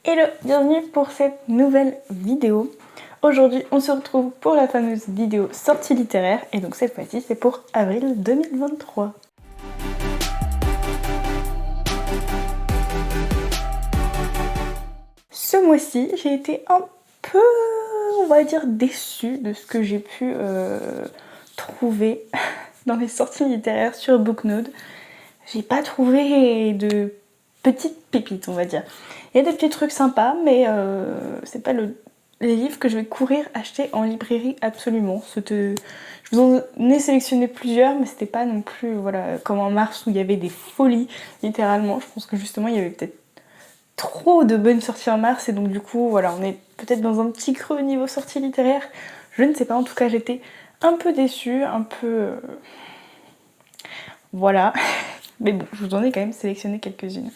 Hello, bienvenue pour cette nouvelle vidéo. Aujourd'hui, on se retrouve pour la fameuse vidéo sortie littéraire et donc cette fois-ci, c'est pour avril 2023. Ce mois-ci, j'ai été un peu, on va dire, déçue de ce que j'ai pu trouver dans les sorties littéraires sur Booknode. J'ai pas trouvé de petites pépites, on va dire. Il y a des petits trucs sympas, mais c'est pas les livres que je vais courir acheter en librairie absolument. Je vous en ai sélectionné plusieurs, mais c'était pas non plus comme en mars où il y avait des folies, littéralement. Je pense que justement il y avait peut-être trop de bonnes sorties en mars, et donc du coup voilà, on est peut-être dans un petit creux au niveau sortie littéraire. Je ne sais pas, en tout cas j'étais un peu déçue, un peu... voilà. Mais bon, je vous en ai quand même sélectionné quelques-unes.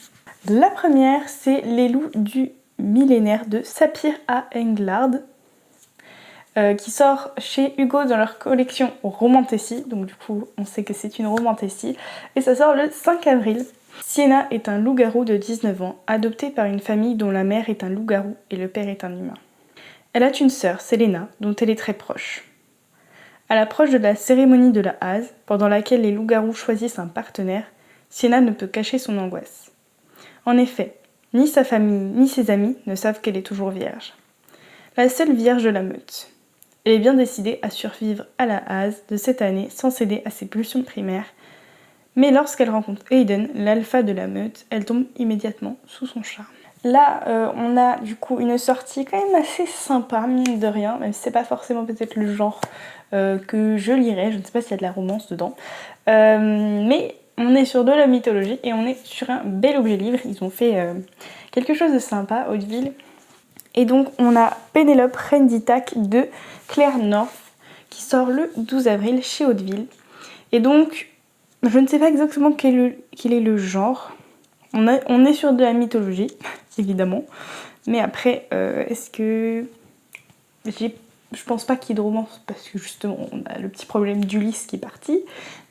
La première, c'est Les loups du millénaire de Sapir A. Englard, qui sort chez Hugo dans leur collection Romantasy. Donc du coup, on sait que c'est une Romantasy. Et ça sort le 5 avril. Sienna est un loup-garou de 19 ans, adopté par une famille dont la mère est un loup-garou et le père est un humain. Elle a une sœur, Selena, dont elle est très proche. À l'approche de la cérémonie de la hase, pendant laquelle les loups-garous choisissent un partenaire, Sienna ne peut cacher son angoisse. En effet, ni sa famille ni ses amis ne savent qu'elle est toujours vierge. La seule vierge de la meute. Elle est bien décidée à survivre à la hase de cette année sans céder à ses pulsions primaires, mais lorsqu'elle rencontre Aiden, l'alpha de la meute, elle tombe immédiatement sous son charme. Là, on a du coup une sortie quand même assez sympa, mine de rien, même si c'est pas forcément peut-être le genre que je lirais, je ne sais pas s'il y a de la romance dedans, mais on est sur de la mythologie et on est sur un bel objet livre. Ils ont fait quelque chose de sympa, Hauteville. Et donc on a Pénélope, Reine d'Ithaque de Claire North qui sort le 12 avril chez Hauteville. Et donc je ne sais pas exactement quel est le genre. On est sur de la mythologie, évidemment. Mais après, est-ce que... Je pense pas qu'il y ait de romance parce que justement on a le petit problème d'Ulysse qui est parti.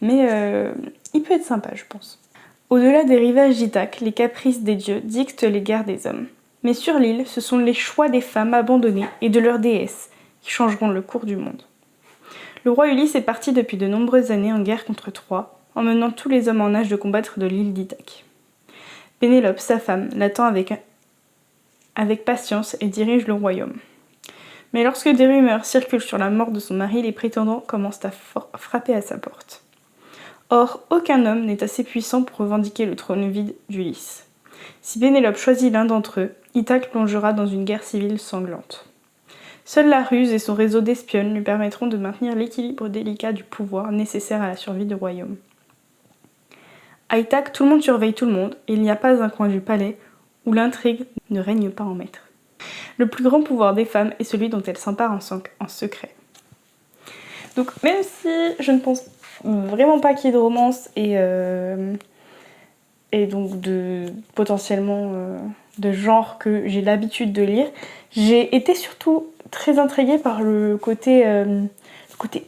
Mais il peut être sympa, je pense. Au-delà des rivages d'Ithaque, les caprices des dieux dictent les guerres des hommes. Mais sur l'île, ce sont les choix des femmes abandonnées et de leurs déesses qui changeront le cours du monde. Le roi Ulysse est parti depuis de nombreuses années en guerre contre Troie, emmenant tous les hommes en âge de combattre de l'île d'Ithaque. Pénélope, sa femme, l'attend avec patience et dirige le royaume. Mais lorsque des rumeurs circulent sur la mort de son mari, les prétendants commencent à frapper à sa porte. Or, aucun homme n'est assez puissant pour revendiquer le trône vide d'Ulysse. Si Pénélope choisit l'un d'entre eux, Ithaque plongera dans une guerre civile sanglante. Seule la ruse et son réseau d'espionnes lui permettront de maintenir l'équilibre délicat du pouvoir nécessaire à la survie du royaume. À Ithaque, tout le monde surveille tout le monde, et il n'y a pas un coin du palais où l'intrigue ne règne pas en maître. Le plus grand pouvoir des femmes est celui dont elles s'emparent en secret. Donc même si je ne pense vraiment pas qu'il y ait de romance et donc potentiellement de genre que j'ai l'habitude de lire, j'ai été surtout très intriguée par le côté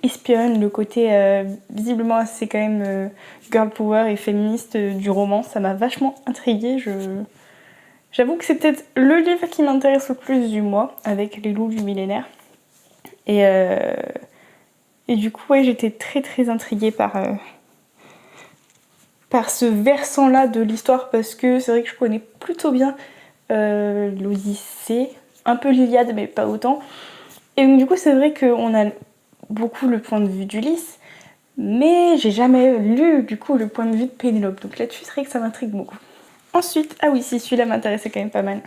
espionne, le côté visiblement assez quand même girl power et féministe du roman. Ça m'a vachement intriguée. J'avoue que c'est peut-être le livre qui m'intéresse le plus du mois, avec Les loups du millénaire. Et du coup, ouais, j'étais très très intriguée par ce versant-là de l'histoire, parce que c'est vrai que je connais plutôt bien l'Odyssée, un peu l'Iliade, mais pas autant. Et donc du coup, c'est vrai qu'on a beaucoup le point de vue d'Ulysse, mais j'ai jamais lu du coup le point de vue de Pénélope. Donc là-dessus, c'est vrai que ça m'intrigue beaucoup. Ensuite, ah oui, si celui-là m'intéressait quand même pas mal.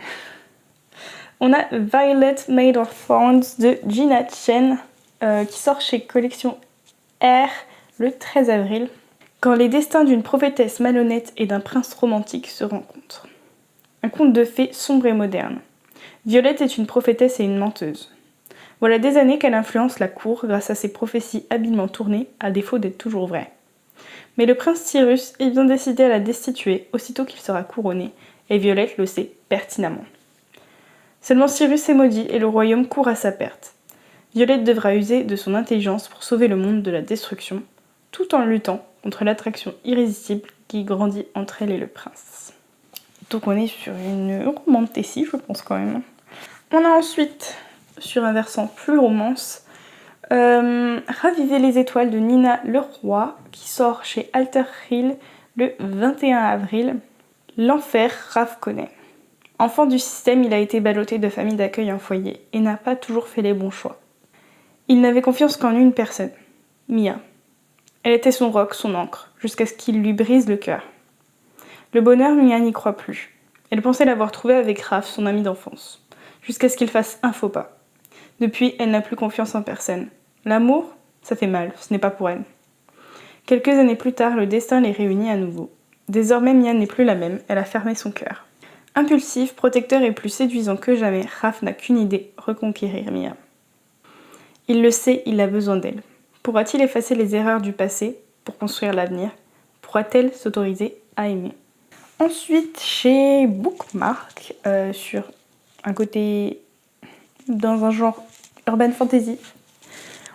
On a Violet Made of Thorns de Gina Chen qui sort chez Collection R le 13 avril. Quand les destins d'une prophétesse malhonnête et d'un prince romantique se rencontrent. Un conte de fées sombre et moderne. Violette est une prophétesse et une menteuse. Voilà des années qu'elle influence la cour grâce à ses prophéties habilement tournées, à défaut d'être toujours vraies. Mais le prince Cyrus est bien décidé à la destituer aussitôt qu'il sera couronné, et Violette le sait pertinemment. Seulement Cyrus est maudit et le royaume court à sa perte. Violette devra user de son intelligence pour sauver le monde de la destruction, tout en luttant contre l'attraction irrésistible qui grandit entre elle et le prince. Donc on est sur une romantécie, je pense quand même. On a ensuite, sur un versant plus romance, Raviver les étoiles de Nina Leroy, qui sort chez Alter Hill le 21 avril. L'enfer, Raph connaît. Enfant du système, il a été ballotté de famille d'accueil en foyer et n'a pas toujours fait les bons choix. Il n'avait confiance qu'en une personne, Mia. Elle était son roc, son ancre, jusqu'à ce qu'il lui brise le cœur. Le bonheur, Mia n'y croit plus. Elle pensait l'avoir trouvé avec Raph, son ami d'enfance, jusqu'à ce qu'il fasse un faux pas. Depuis, elle n'a plus confiance en personne. L'amour, ça fait mal, ce n'est pas pour elle. Quelques années plus tard, le destin les réunit à nouveau. Désormais, Mia n'est plus la même, elle a fermé son cœur. Impulsif, protecteur et plus séduisant que jamais, Raph n'a qu'une idée, reconquérir Mia. Il le sait, il a besoin d'elle. Pourra-t-il effacer les erreurs du passé pour construire l'avenir? Pourra-t-elle s'autoriser à aimer? Ensuite, chez Bookmark, sur un côté dans un genre urban fantasy,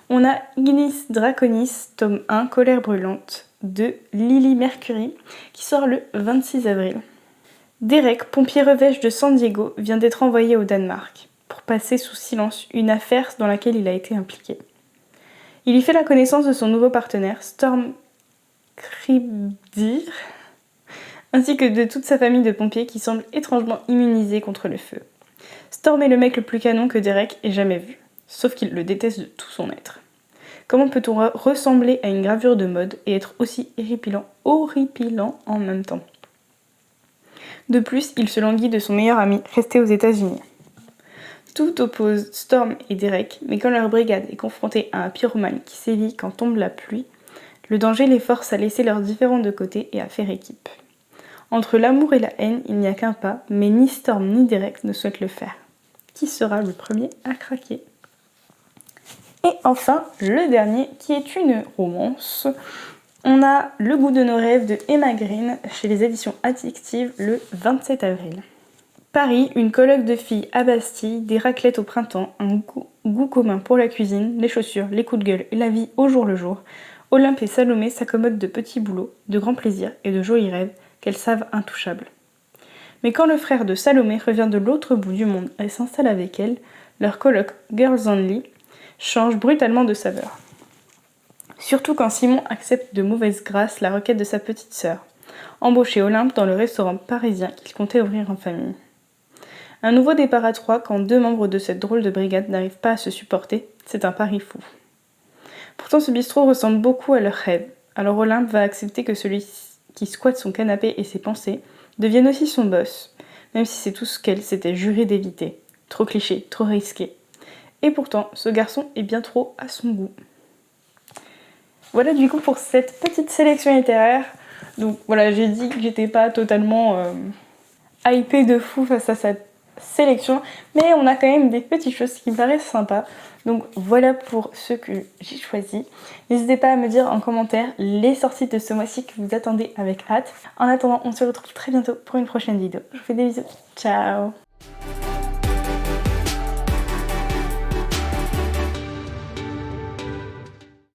on a Ignis Draconis, tome 1, Colère brûlante, de Lily Mercury, qui sort le 26 avril. Derek, pompier revêche de San Diego, vient d'être envoyé au Danemark pour passer sous silence une affaire dans laquelle il a été impliqué. Il y fait la connaissance de son nouveau partenaire, Storm Kribdir, ainsi que de toute sa famille de pompiers qui semble étrangement immunisés contre le feu. Storm est le mec le plus canon que Derek ait jamais vu, sauf qu'il le déteste de tout son être. Comment peut-on ressembler à une gravure de mode et être aussi horripilant en même temps? De plus, il se languit de son meilleur ami, resté aux États-Unis. Tout oppose Storm et Derek, mais quand leur brigade est confrontée à un pyromane qui sévit quand tombe la pluie, le danger les force à laisser leurs différends de côté et à faire équipe. Entre l'amour et la haine, il n'y a qu'un pas, mais ni Storm ni Derek ne souhaitent le faire. Qui sera le premier à craquer? Et enfin, le dernier, qui est une romance. On a Le goût de nos rêves de Emma Green chez les éditions Addictive le 27 avril. Paris, une colloque de filles à Bastille, des raclettes au printemps, un goût commun pour la cuisine, les chaussures, les coups de gueule et la vie au jour le jour. Olympe et Salomé s'accommodent de petits boulots, de grands plaisirs et de jolis rêves qu'elles savent intouchables. Mais quand le frère de Salomé revient de l'autre bout du monde et s'installe avec elle, leur colloque Girls Only change brutalement de saveur. Surtout quand Simon accepte de mauvaise grâce la requête de sa petite sœur, embaucher Olympe dans le restaurant parisien qu'il comptait ouvrir en famille. Un nouveau départ à trois quand deux membres de cette drôle de brigade n'arrivent pas à se supporter, c'est un pari fou. Pourtant ce bistrot ressemble beaucoup à leur rêve, alors Olympe va accepter que celui qui squatte son canapé et ses pensées devienne aussi son boss, même si c'est tout ce qu'elle s'était juré d'éviter. Trop cliché, trop risqué. Et pourtant, ce garçon est bien trop à son goût. Voilà du coup pour cette petite sélection littéraire. Donc voilà, j'ai dit que j'étais pas totalement hypée de fou face à cette sélection, mais on a quand même des petites choses qui me paraissent sympas. Donc voilà pour ceux que j'ai choisis. N'hésitez pas à me dire en commentaire les sorties de ce mois-ci que vous attendez avec hâte. En attendant, on se retrouve très bientôt pour une prochaine vidéo. Je vous fais des bisous. Ciao!